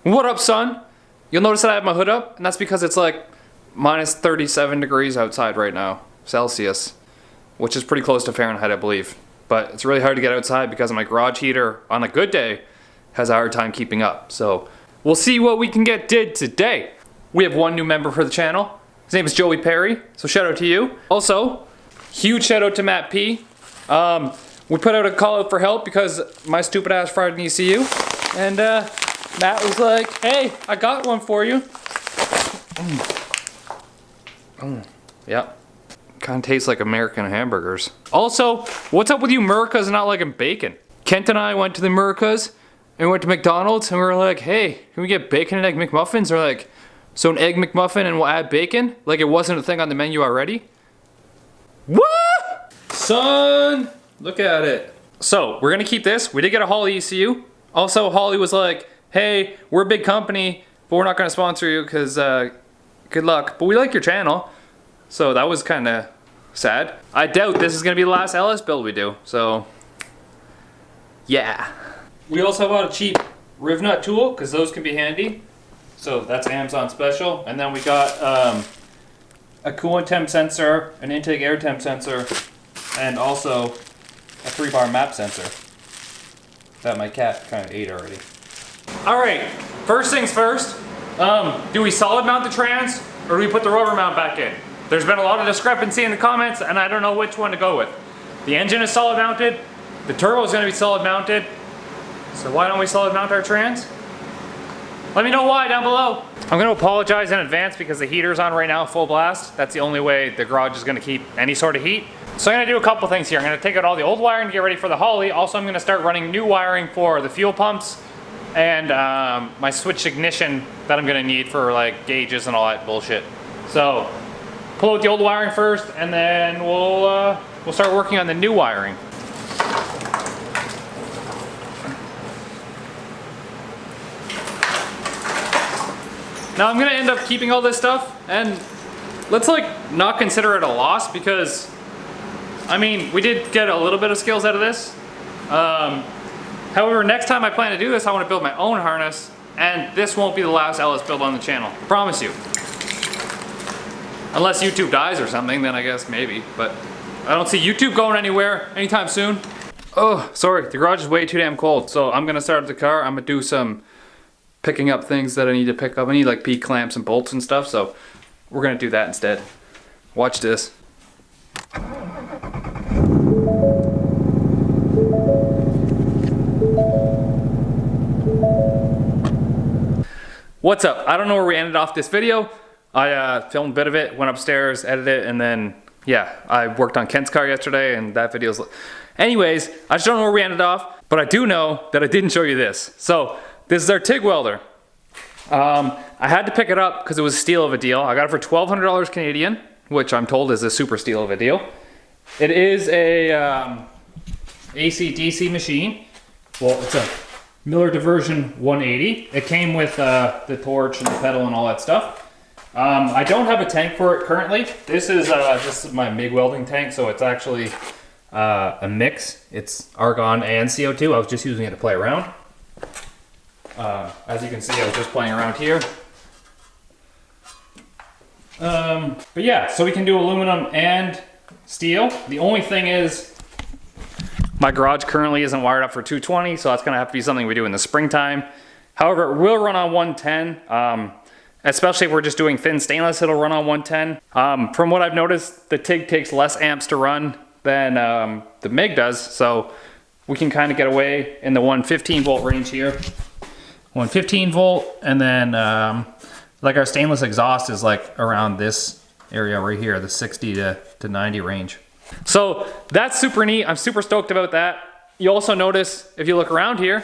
What up, son? You'll notice that I have my hood up, and that's because it's like minus 37 degrees outside right now, Celsius, which is pretty close to Fahrenheit, I believe. But it's really hard to get outside because my garage heater, on a good day, has a hard time keeping up. So we'll see what we can get did today. We have one new member for the channel. His name is Joey Perry, so shout out to you. Also, huge shout out to Matt P. We put out a call out for help because my stupid ass fried an ECU, and Matt was like, hey, I got one for you. Yeah. Kind of tastes like American hamburgers. Also, what's up with you Americas not liking bacon? Kent and I went to the Americas and we went to McDonald's and we were like, hey, can we get bacon and egg McMuffins? Or like, so an egg McMuffin and we'll add bacon? Like it wasn't a thing on the menu already? What? Son, look at it. So we're gonna keep this. We did get a Holly ECU. Also, Holly was like, hey, we're a big company, but we're not gonna sponsor you because good luck. But we like your channel. So that was kind of sad. I doubt this is gonna be the last LS build we do, so yeah. We also bought a cheap riv nut tool because those can be handy. So that's Amazon special. And then we got a coolant temp sensor, an intake air temp sensor, and also a 3-bar map sensor that my cat kind of ate already. All right, first things first, do we solid mount the trans or do we put the rubber mount back in? There's been a lot of discrepancy in the comments and I don't know which one to go with. The engine is solid mounted, the turbo is gonna be solid mounted, so why don't we solid mount our trans? Let me know why down below. I'm gonna apologize in advance because the heater's on right now, full blast. That's the only way the garage is gonna keep any sort of heat. So I'm gonna do a couple things here. I'm gonna take out all the old wiring to get ready for the Holly. Also, I'm gonna start running new wiring for the fuel pumps and my switch ignition that I'm gonna need for like gauges and all that bullshit. So pull out the old wiring first and then we'll start working on the new wiring. Now I'm gonna end up keeping all this stuff and let's like not consider it a loss because I mean, we did get a little bit of skills out of this. However, next time I plan to do this, I want to build my own harness, and this won't be the last LS build on the channel. I promise you. Unless YouTube dies or something, then I guess maybe. But I don't see YouTube going anywhere anytime soon. Oh, sorry, the garage is way too damn cold, so I'm gonna start the car. I'm gonna do some picking up things that I need to pick up. I need like P-clamps and bolts and stuff, so we're gonna do that instead. Watch this. What's up? I don't know where we ended off this video. I filmed a bit of it, went upstairs, edited it, and then, yeah, I worked on Kent's car yesterday, and that video's... Anyways, I just don't know where we ended off, but I do know that I didn't show you this. So, this is our TIG welder. I had to pick it up because it was a steal of a deal. I got it for $1,200 Canadian, which I'm told is a super steal of a deal. It is a AC/DC machine. Well, it's a Miller Diversion 180. It came with the torch and the pedal and all that stuff. I don't have a tank for it currently. This is my MIG welding tank, so it's actually a mix. It's argon and CO2. I was just using it to play around. As you can see, I was just playing around here. But yeah, so we can do aluminum and steel. The only thing is, my garage currently isn't wired up for 220, so that's gonna have to be something we do in the springtime. However, it will run on 110. Especially if we're just doing thin stainless, it'll run on 110. From what I've noticed, the TIG takes less amps to run than the MIG does, so we can kind of get away in the 115 volt range here. 115 volt, and then like our stainless exhaust is like around this area right here, the 60 to 90 range. So that's super neat. I'm super stoked about that. You also notice, if you look around here,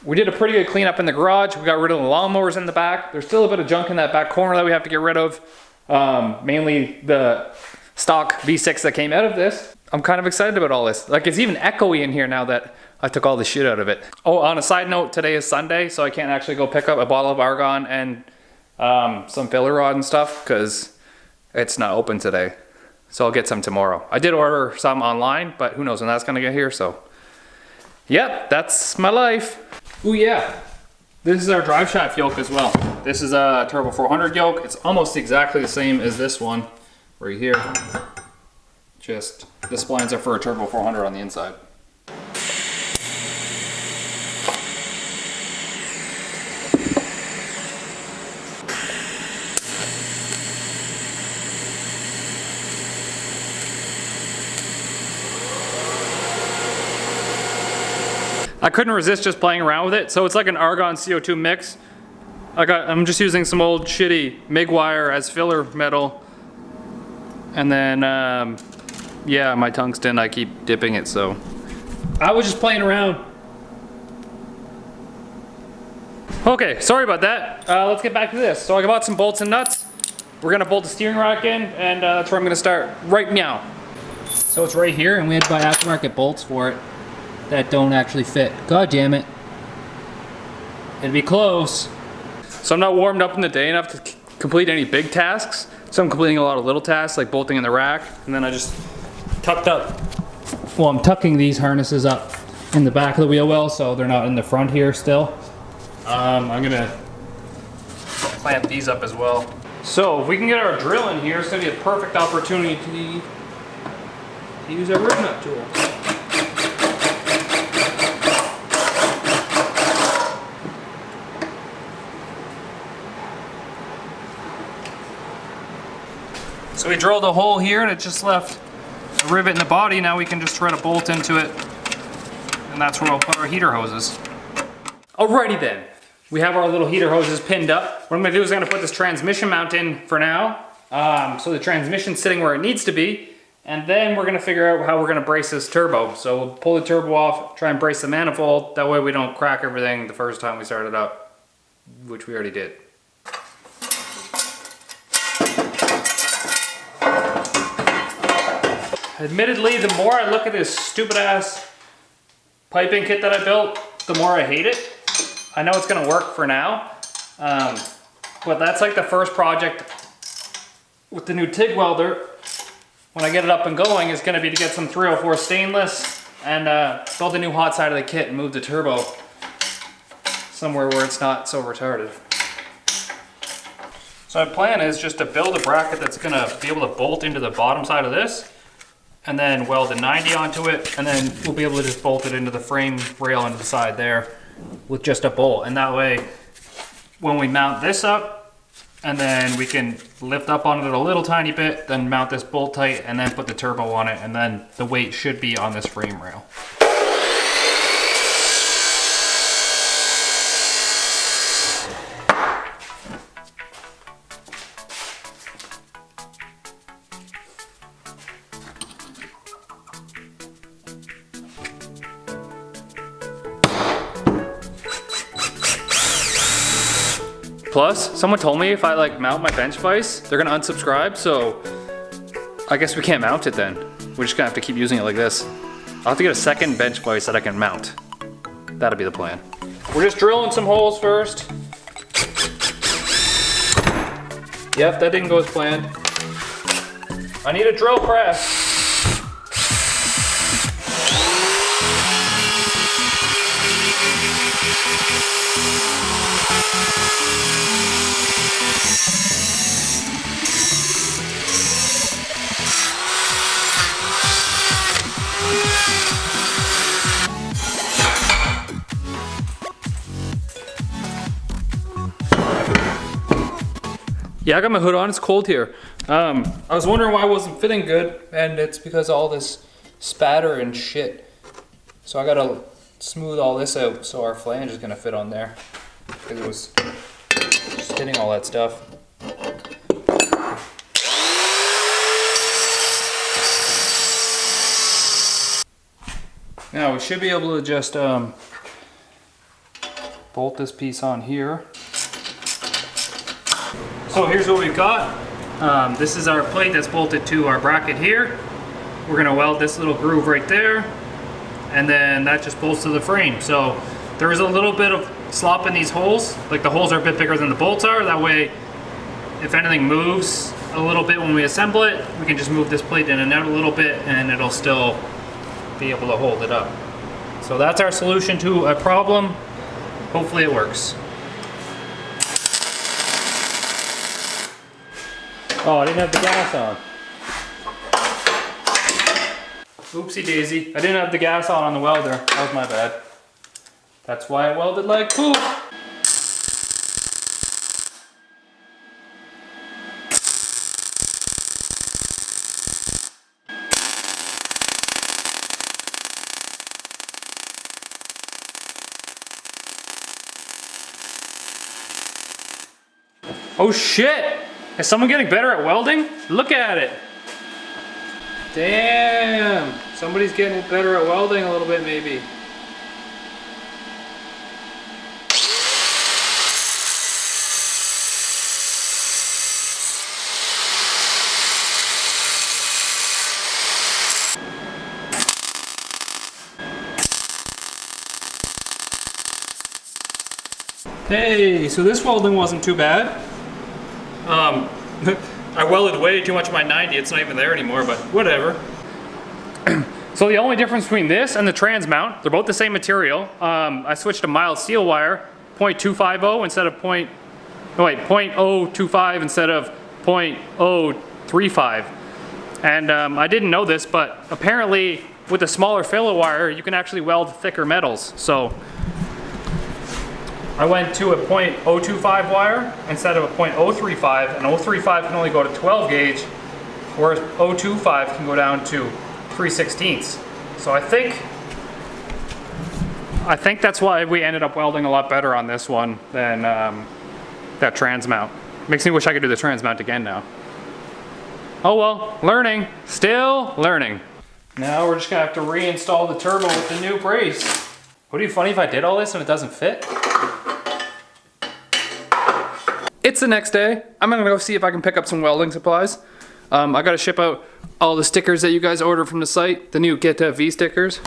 we did a pretty good cleanup in the garage. We got rid of the lawnmowers in the back. There's still a bit of junk in that back corner that we have to get rid of. Mainly the stock V6 that came out of this. I'm kind of excited about all this. Like, it's even echoey in here now that I took all the shit out of it. Oh, on a side note, today is Sunday, so I can't actually go pick up a bottle of argon and some filler rod and stuff because it's not open today. So I'll get some tomorrow. I did order some online, but who knows when that's gonna get here, so. Yep, that's my life. Ooh yeah. This is our drive shaft yoke as well. This is a Turbo 400 yoke. It's almost exactly the same as this one right here. Just the splines are for a Turbo 400 on the inside. I couldn't resist just playing around with it. So it's like an argon CO2 mix. I'm just using some old shitty MIG wire as filler metal. And then, yeah, my tungsten, I keep dipping it, so. I was just playing around. Okay, sorry about that. Let's get back to this. So I bought some bolts and nuts. We're gonna bolt the steering rack in, and that's where I'm gonna start right now. So it's right here, and we had to buy aftermarket bolts for it that don't actually fit. God damn it. It'd be close. So I'm not warmed up in the day enough to complete any big tasks. So I'm completing a lot of little tasks like bolting in the rack. And then I just tucked up, well, I'm tucking these harnesses up in the back of the wheel well so they're not in the front here still. I'm gonna clamp these up as well. So if we can get our drill in here, it's gonna be a perfect opportunity to use our rib nut tool. So we drilled a hole here and it just left a rivet in the body. Now we can just thread a bolt into it, and that's where we'll put our heater hoses. Alrighty then, we have our little heater hoses pinned up. What I'm gonna do is I'm gonna put this transmission mount in for now. So the transmission's sitting where it needs to be, and then we're gonna figure out how we're gonna brace this turbo. So we'll pull the turbo off, try and brace the manifold. That way we don't crack everything the first time we start it up, which we already did. Admittedly, the more I look at this stupid ass piping kit that I built, the more I hate it. I know it's gonna work for now, but that's like the first project with the new TIG welder. When I get it up and going, is gonna be to get some 304 stainless and build a new hot side of the kit and move the turbo somewhere where it's not so retarded. So my plan is just to build a bracket that's gonna be able to bolt into the bottom side of this, and then weld a 90 onto it, and then we'll be able to just bolt it into the frame rail into the side there with just a bolt. And that way, when we mount this up, and then we can lift up on it a little tiny bit, then mount this bolt tight, and then put the turbo on it, and then the weight should be on this frame rail. Plus, someone told me if I like mount my bench vise, they're gonna unsubscribe, so I guess we can't mount it then. We're just gonna have to keep using it like this. I'll have to get a second bench vise that I can mount. That'll be the plan. We're just drilling some holes first. Yep, that didn't go as planned. I need a drill press. Yeah, I got my hood on, it's cold here. I was wondering why it wasn't fitting good, and it's because of all this spatter and shit. So I gotta smooth all this out so our flange is gonna fit on there. Because it was just hitting all that stuff. Now we should be able to just bolt this piece on here. So here's what we've got. This is our plate that's bolted to our bracket here. We're gonna weld this little groove right there, and then that just bolts to the frame. So there is a little bit of slop in these holes. Like the holes are a bit bigger than the bolts are. That way, if anything moves a little bit when we assemble it, we can just move this plate in and out a little bit and it'll still be able to hold it up. So that's our solution to a problem. Hopefully it works. Oh, I didn't have the gas on. Oopsie daisy. I didn't have the gas on the welder. That was my bad. That's why it welded like poop. Oh shit! Is someone getting better at welding? Look at it! Damn! Somebody's getting better at welding a little bit maybe. Hey, so this welding wasn't too bad. I welded way too much of my 90, it's not even there anymore, but whatever. So the only difference between this and the trans mount, they're both the same material. I switched to mild steel wire, 0.250 instead of 0.025 instead of 0.035. And I didn't know this, but apparently with a smaller filler wire, you can actually weld thicker metals. So I went to a 0.025 wire instead of a 0.035, and 035 can only go to 12 gauge, whereas 025 can go down to 3/16. So I think that's why we ended up welding a lot better on this one than that trans mount. Makes me wish I could do the trans mount again now. Oh well, learning, still learning. Now we're just gonna have to reinstall the turbo with the new brace. Would it be funny if I did all this and it doesn't fit? It's the next day. I'm gonna go see if I can pick up some welding supplies. I gotta ship out all the stickers that you guys ordered from the site, the new Get V stickers.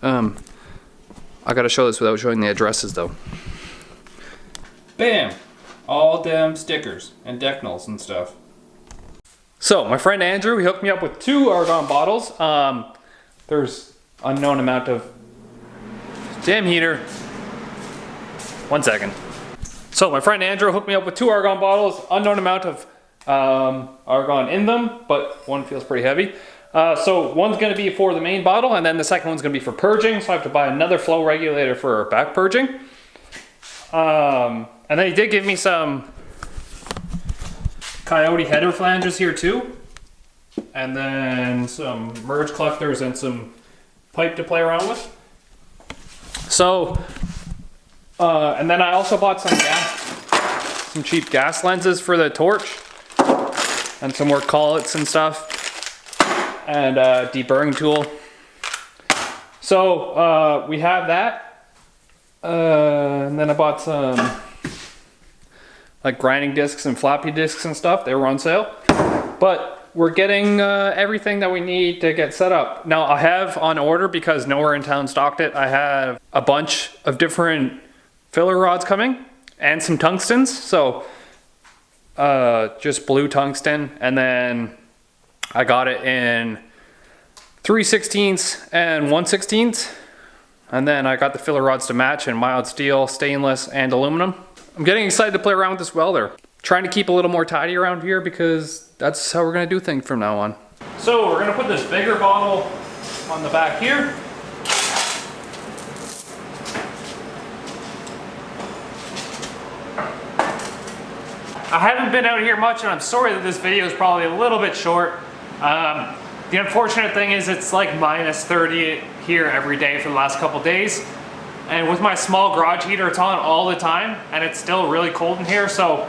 I gotta show this without showing the addresses though. Bam! All them stickers and decnals and stuff. So my friend Andrew, he hooked me up with 2 argon bottles. There's unknown amount of damn heater. 1 second. So my friend Andrew hooked me up with 2 argon bottles, unknown amount of argon in them, but one feels pretty heavy. So one's gonna be for the main bottle, and then the second one's gonna be for purging, so I have to buy another flow regulator for back purging. And then he did give me some Coyote header flanges here too, and then some merge collectors and some pipe to play around with. So, and then I also bought some cheap gas lenses for the torch, and some more collets and stuff, and a deburring tool. So we have that, and then I bought some like grinding discs and floppy discs and stuff. They were on sale, but we're getting everything that we need to get set up. Now I have on order, because nowhere in town stocked it, I have a bunch of different filler rods coming and some tungstens. So just blue tungsten, and then I got it in 3/16 and 1/16, and then I got the filler rods to match in mild steel, stainless, and aluminum. I'm getting excited to play around with this welder. Trying to keep a little more tidy around here, because that's how we're gonna do things from now on. So we're gonna put this bigger bottle on the back here. I haven't been out here much, and I'm sorry that this video is probably a little bit short. The unfortunate thing is it's like -30 here every day for the last couple days. And with my small garage heater, it's on all the time, and it's still really cold in here, so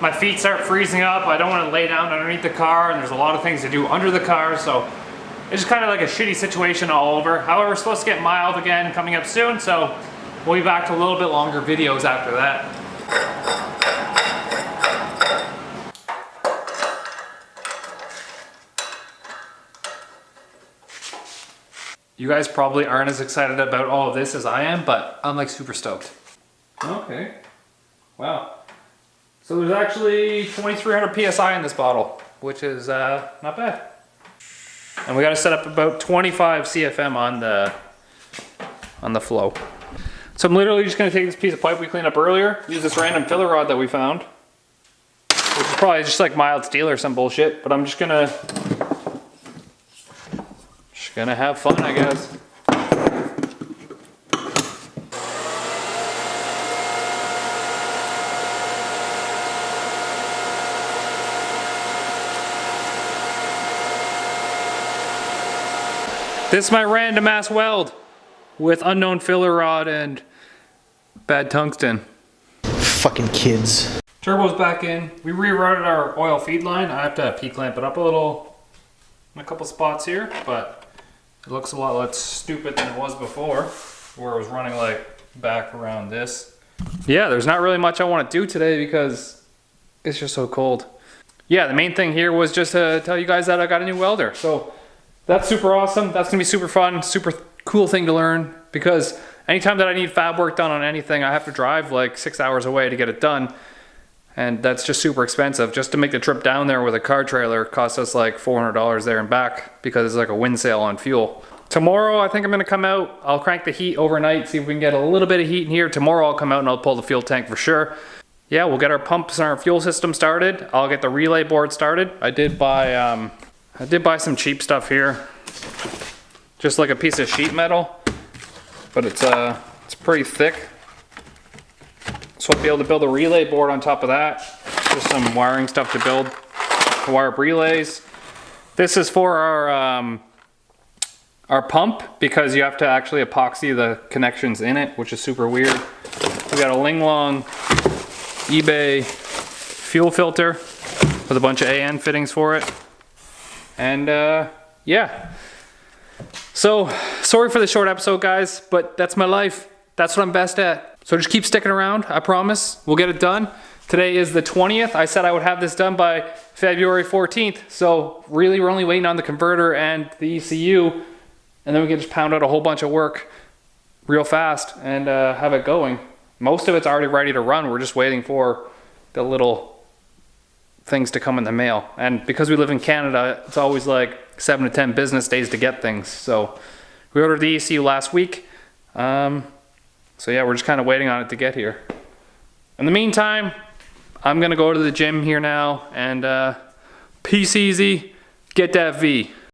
my feet start freezing up. I don't want to lay down underneath the car, and there's a lot of things to do under the car, so it's just kind of like a shitty situation all over. However, we're supposed to get mild again coming up soon, so we'll be back to a little bit longer videos after that. You guys probably aren't as excited about all of this as I am, but I'm like super stoked. Okay. Wow. So there's actually 2,300 PSI in this bottle, which is not bad. And we got to set up about 25 CFM on the flow. So I'm literally just going to take this piece of pipe we cleaned up earlier, use this random filler rod that we found, which is probably just like mild steel or some bullshit, but I'm just gonna have fun, I guess. This is my random ass weld with unknown filler rod and bad tungsten. Fucking kids. Turbo's back in. We rerouted our oil feed line. I have to P-clamp it up a little in a couple spots here, but it looks a lot less stupid than it was before, where it was running like back around this. Yeah, there's not really much I want to do today because it's just so cold. Yeah, the main thing here was just to tell you guys that I got a new welder. So that's super awesome. That's gonna be super fun, super cool thing to learn, because anytime that I need fab work done on anything, I have to drive like 6 hours away to get it done. And that's just super expensive. Just to make the trip down there with a car trailer costs us like $400 there and back, because it's like a wind sale on fuel. Tomorrow, I think I'm gonna come out. I'll crank the heat overnight, see if we can get a little bit of heat in here. Tomorrow I'll come out and I'll pull the fuel tank for sure. Yeah, we'll get our pumps and our fuel system started. I'll get the relay board started. I did buy some cheap stuff here. Just like a piece of sheet metal, but it's pretty thick. So I'll be able to build a relay board on top of that. Just some wiring stuff to build, to wire up relays. This is for our pump, because you have to actually epoxy the connections in it, which is super weird. We got a Ling Long eBay fuel filter with a bunch of AN fittings for it. And yeah. So, sorry for the short episode, guys, but that's my life. That's what I'm best at. So just keep sticking around, I promise. We'll get it done. Today is the 20th. I said I would have this done by February 14th. So really, we're only waiting on the converter and the ECU, and then we can just pound out a whole bunch of work real fast and have it going. Most of it's already ready to run. We're just waiting for the little things to come in the mail. And because we live in Canada, it's always like 7 to 10 business days to get things. So we ordered the ECU last week. So yeah, we're just kind of waiting on it to get here. In the meantime, I'm gonna go to the gym here now and peace easy, get that V.